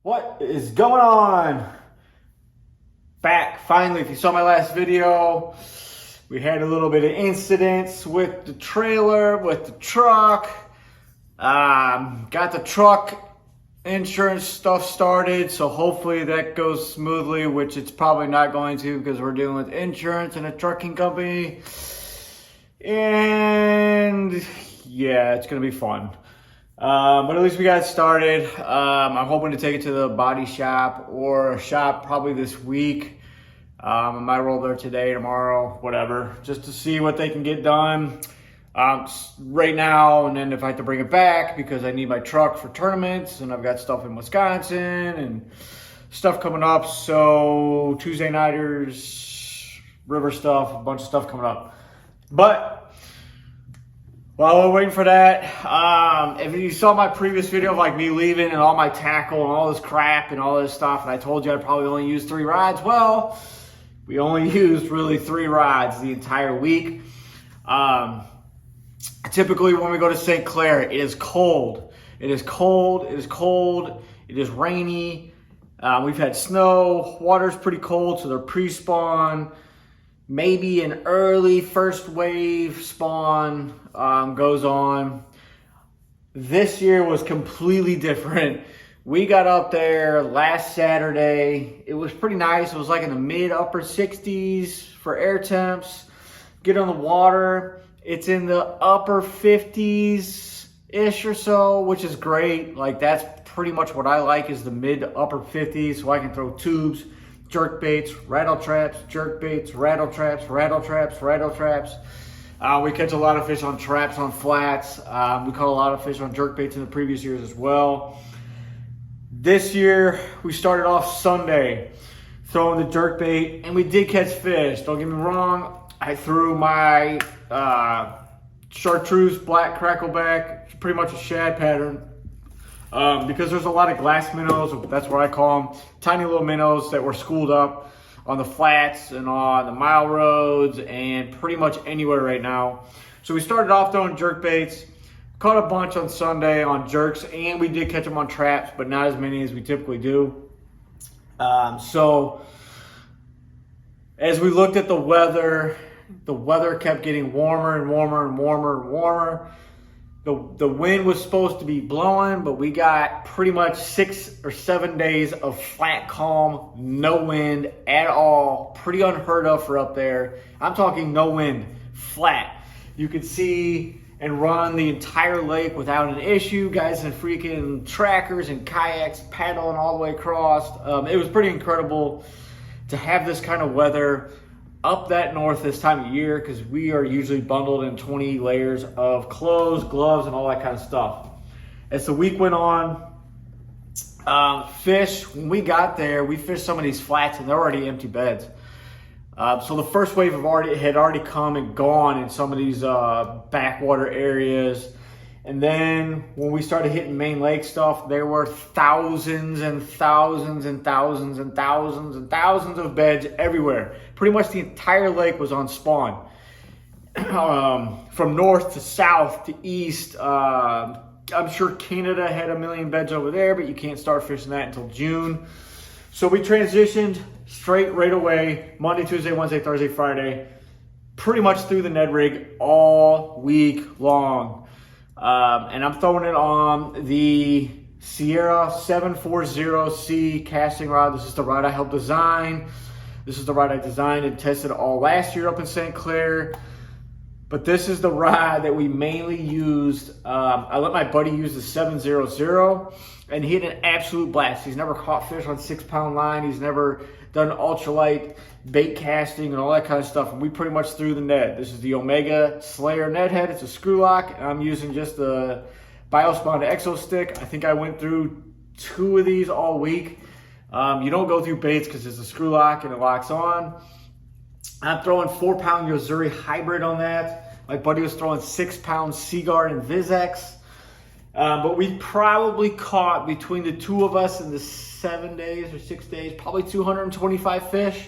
What is going on? Back finally. If you saw my last video, we had a little bit of incidents with the trailer, with the truck. Got the truck insurance stuff started, so hopefully that goes smoothly, which it's probably not going to because we're dealing with insurance and a trucking company. And yeah, it's gonna be fun. But at least we got started. I'm hoping to take it to the body shop or a shop probably this week. I might roll there today, tomorrow, whatever, just to see what they can get done right now. And then if I have to bring it back because I need my truck for tournaments, and I've got stuff in Wisconsin and stuff coming up. So Tuesday nighters, river stuff, a bunch of stuff coming up. But while we're waiting for that, if you saw my previous video of like me leaving and all my tackle and all this crap and all this stuff, and I told you I'd probably only use 3 rods, well, we only used really 3 rods the entire week. Typically when we go to St. Clair, it is cold. It is cold, it is cold, it is rainy. We've had snow, water's pretty cold, so they're pre-spawn. Maybe an early first wave spawn goes on. This year was completely different. We got up there last Saturday. It was pretty nice. It was like in the mid upper 60s for air temps. Get on the water. It's in the upper 50s-ish or so, which is great. Like that's pretty much what I like, is the mid to upper 50s, so I can throw tubes, jerk baits, rattle traps, jerk baits, rattle traps, rattle traps, rattle traps. We catch a lot of fish on traps, on flats. We caught a lot of fish on jerk baits in the previous years as well. This year, we started off Sunday throwing the jerk bait, and we did catch fish. Don't get me wrong. I threw my chartreuse black crackleback, pretty much a shad pattern. Because there's a lot of glass minnows, that's what I call them, tiny little minnows that were schooled up on the flats and on the mile roads and pretty much anywhere right now. So we started off throwing jerk baits, caught a bunch on Sunday on jerks, and we did catch them on traps, but not as many as we typically do. So as we looked at the weather kept getting warmer and warmer and warmer and warmer. The wind was supposed to be blowing, but we got pretty much 6 or 7 days of flat calm, no wind at all. Pretty unheard of for up there. I'm talking no wind, flat. You could see and run the entire lake without an issue. Guys in freaking trackers and kayaks paddling all the way across. It was pretty incredible to have this kind of weather up that north this time of year, because we are usually bundled in 20 layers of clothes, gloves, and all that kind of stuff. As the week went on, fish, when we got there, we fished some of these flats and they're already empty beds. So the first wave had already come and gone in some of these backwater areas. And then when we started hitting main lake stuff, there were thousands and thousands and thousands and thousands and thousands of beds everywhere. Pretty much the entire lake was on spawn. From north to south to east. I'm sure Canada had a million beds over there, but you can't start fishing that until June. So we transitioned right away, Monday, Tuesday, Wednesday, Thursday, Friday, pretty much through the Ned rig all week long. And I'm throwing it on the Sierra 740C casting rod. This is the rod I helped design. This is the rod I designed and tested all last year up in St. Clair. But this is the rod that we mainly used. I let my buddy use the 700, and he had an absolute blast. He's never caught fish on 6-pound line. He's never done ultralight bait casting and all that kind of stuff. And we pretty much threw the Ned. This is the Omega Slayer Ned head. It's a screw lock. And I'm using just the Biospawn Exostick. I think I went through 2 of these all week. You don't go through baits because it's a screw lock and it locks on. I'm throwing 4-pound Yozuri hybrid on that. My buddy was throwing 6-pound Seaguard and Vizex. But we probably caught, between the 2 of us in the 7 days or 6 days, probably 225 fish.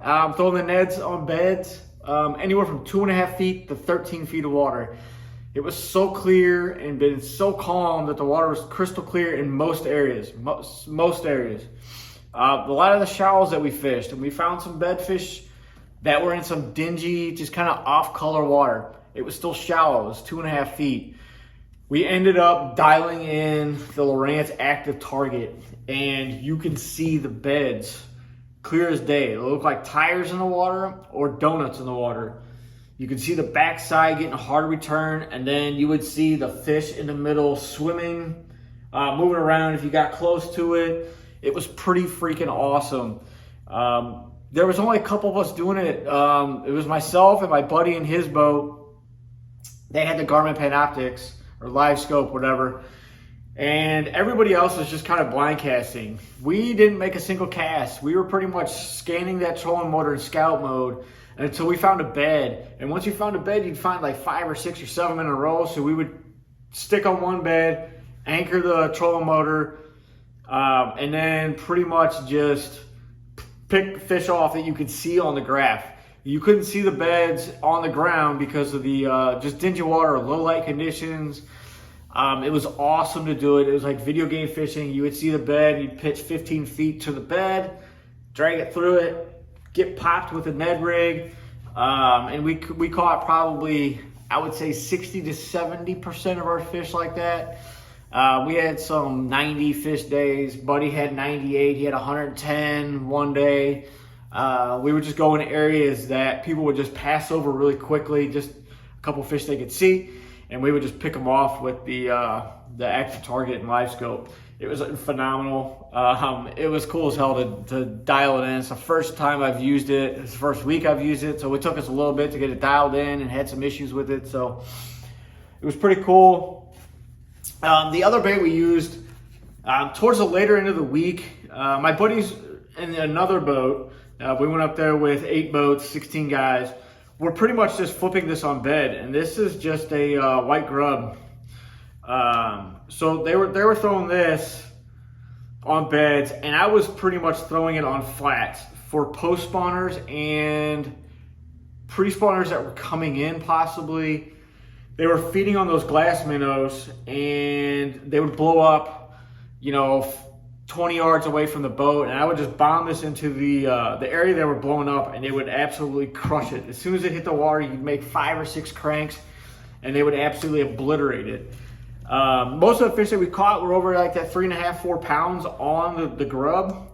Throwing the Neds on beds, anywhere from 2.5 feet to 13 feet of water. It was so clear and been so calm that the water was crystal clear in most areas. Most areas. A lot of the shallows that we fished, and we found some bedfish that were in some dingy, just kind of off-color water. It was still shallow. It was 2.5 feet. We ended up dialing in the Lowrance active target, and you can see the beds clear as day. They look like tires in the water or donuts in the water. You can see the backside getting a hard return, and then you would see the fish in the middle swimming, moving around if you got close to it. It was pretty freaking awesome. There was only a couple of us doing it. It was myself and my buddy in his boat. They had the Garmin Panoptics or Live Scope, whatever. And everybody else was just kind of blind casting. We didn't make a single cast. We were pretty much scanning that trolling motor in scout mode until we found a bed. And once you found a bed, you'd find like 5 or 6 or 7 in a row. So we would stick on one bed, anchor the trolling motor, and then pretty much just pick fish off that you could see on the graph. You couldn't see the beds on the ground because of the just dingy water, low light conditions. It was awesome to do it. It was like video game fishing. You would see the bed, you'd pitch 15 feet to the bed, drag it through it, get popped with a Ned rig, and we caught probably, I would say, 60 to 70% of our fish like that. We had some 90 fish days. Buddy had 98. He had 110 one day. We would just go in areas that people would just pass over really quickly, just a couple fish they could see, and we would just pick them off with the active target and live scope. It was phenomenal. It was cool as hell to dial it in. It's the first time I've used it. It's the first week I've used it, so it took us a little bit to get it dialed in and had some issues with it. So it was pretty cool. The other bait we used towards the later end of the week, my buddies in another boat, we went up there with 8 boats, 16 guys. We're pretty much just flipping this on bed, and this is just a white grub. So they were throwing this on beds, and I was pretty much throwing it on flats for post spawners and pre-spawners that were coming in possibly. They were feeding on those glass minnows, and they would blow up, 20 yards away from the boat, and I would just bomb this into the area they were blowing up, and they would absolutely crush it. As soon as it hit the water, you'd make 5 or 6 cranks, and they would absolutely obliterate it. Most of the fish that we caught were over like that 3.5, 4 pounds on the grub,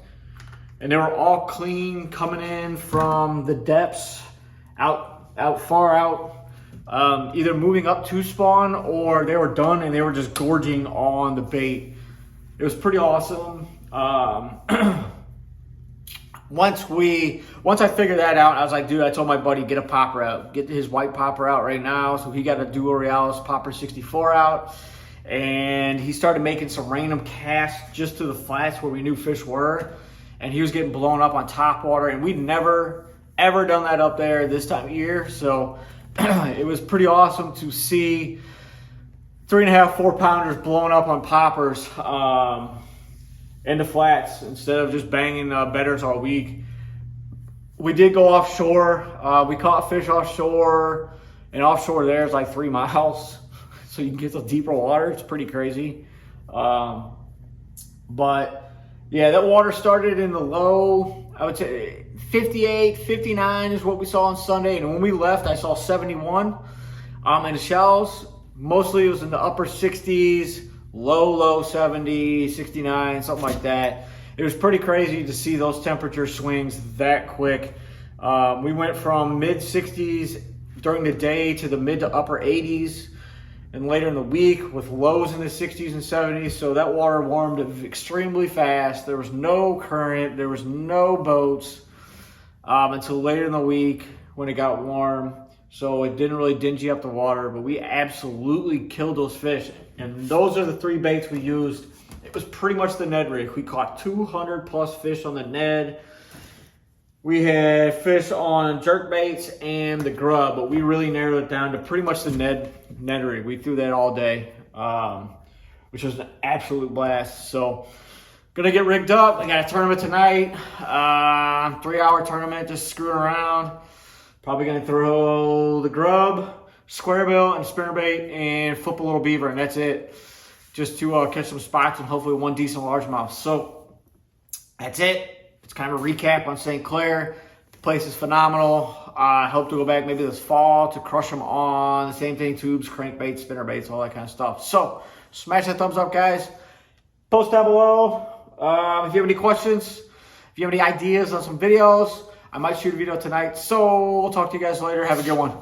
and they were all clean, coming in from the depths out far out. Either moving up to spawn, or they were done and they were just gorging on the bait. It was pretty awesome. Once I figured that out, I was like, dude, I told my buddy, get a popper out, get his white popper out right now. So he got a Duo Realis popper 64 out, and he started making some random casts just to the flats where we knew fish were, and he was getting blown up on topwater, and we'd never ever done that up there this time of year. So it was pretty awesome to see 3.5, 4 pounders blowing up on poppers in the flats instead of just banging bedders all week. We did go offshore. We caught fish offshore, and offshore there is like 3 miles, so you can get to deeper water. It's pretty crazy. But yeah, that water started in the low, I would say 58, 59 is what we saw on Sunday. And when we left, I saw 71. And the shells, mostly it was in the upper 60s, low 70, 69, something like that. It was pretty crazy to see those temperature swings that quick. We went from mid 60s during the day to the mid to upper 80s. And later in the week with lows in the 60s and 70s. So that water warmed extremely fast. There was no current. There was no boats until later in the week when it got warm. So it didn't really dingy up the water, but we absolutely killed those fish. And those are the 3 baits we used. It was pretty much the Ned rig. We caught 200 plus fish on the Ned. We had fish on jerkbaits and the grub, but we really narrowed it down to pretty much the Ned rig. We threw that all day, which was an absolute blast. So, gonna get rigged up. I got a tournament tonight, 3-hour tournament, just screwing around. Probably gonna throw the grub, squarebill and spinnerbait and flip a little beaver, and that's it. Just to catch some spots and hopefully one decent largemouth. So that's it. It's kind of a recap on St. Clair. The place is phenomenal. I hope to go back maybe this fall to crush them on the same thing, tubes, crankbaits, spinnerbaits, all that kind of stuff. So smash that thumbs up, guys. Post down below if you have any questions, if you have any ideas on some videos. I might shoot a video tonight. So we'll talk to you guys later. Have a good one.